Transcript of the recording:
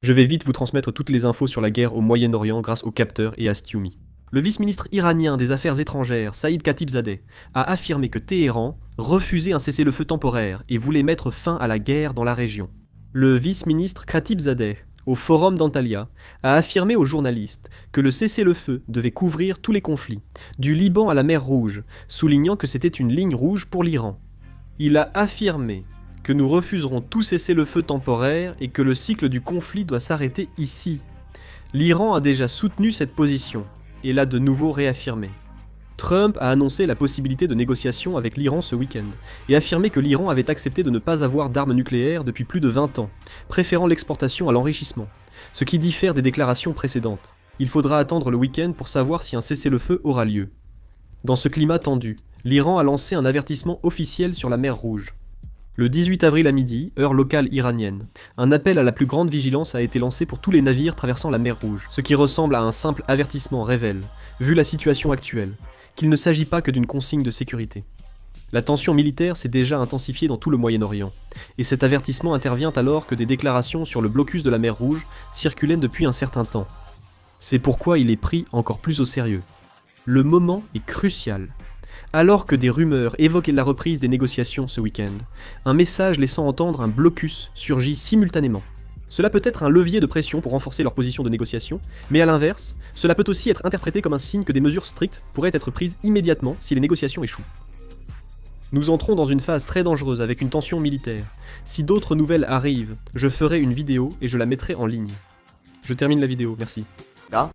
Je vais vite vous transmettre toutes les infos sur la guerre au Moyen-Orient grâce au capteur et à Stiumi. Le vice-ministre iranien des Affaires étrangères, Saïd Khatibzadeh, a affirmé que Téhéran refusait un cessez-le-feu temporaire et voulait mettre fin à la guerre dans la région. Le vice-ministre Khatibzadeh, au forum d'Antalya, a affirmé aux journalistes que le cessez-le-feu devait couvrir tous les conflits, du Liban à la mer Rouge, soulignant que c'était une ligne rouge pour l'Iran. Il a affirmé que nous refuserons tout cessez-le-feu temporaire et que le cycle du conflit doit s'arrêter ici. L'Iran a déjà soutenu cette position et l'a de nouveau réaffirmé. Trump a annoncé la possibilité de négociations avec l'Iran ce week-end et affirmé que l'Iran avait accepté de ne pas avoir d'armes nucléaires depuis plus de 20 ans, préférant l'exportation à l'enrichissement, ce qui diffère des déclarations précédentes. Il faudra attendre le week-end pour savoir si un cessez-le-feu aura lieu. Dans ce climat tendu, l'Iran a lancé un avertissement officiel sur la mer Rouge. Le 18 avril à midi, heure locale iranienne, un appel à la plus grande vigilance a été lancé pour tous les navires traversant la mer Rouge. Ce qui ressemble à un simple avertissement révèle, vu la situation actuelle, qu'il ne s'agit pas que d'une consigne de sécurité. La tension militaire s'est déjà intensifiée dans tout le Moyen-Orient, et cet avertissement intervient alors que des déclarations sur le blocus de la mer Rouge circulaient depuis un certain temps. C'est pourquoi il est pris encore plus au sérieux. Le moment est crucial. Alors que des rumeurs évoquent la reprise des négociations ce week-end, un message laissant entendre un blocus surgit simultanément. Cela peut être un levier de pression pour renforcer leur position de négociation, mais à l'inverse, cela peut aussi être interprété comme un signe que des mesures strictes pourraient être prises immédiatement si les négociations échouent. Nous entrons dans une phase très dangereuse avec une tension militaire. Si d'autres nouvelles arrivent, je ferai une vidéo et je la mettrai en ligne. Je termine la vidéo, merci. Là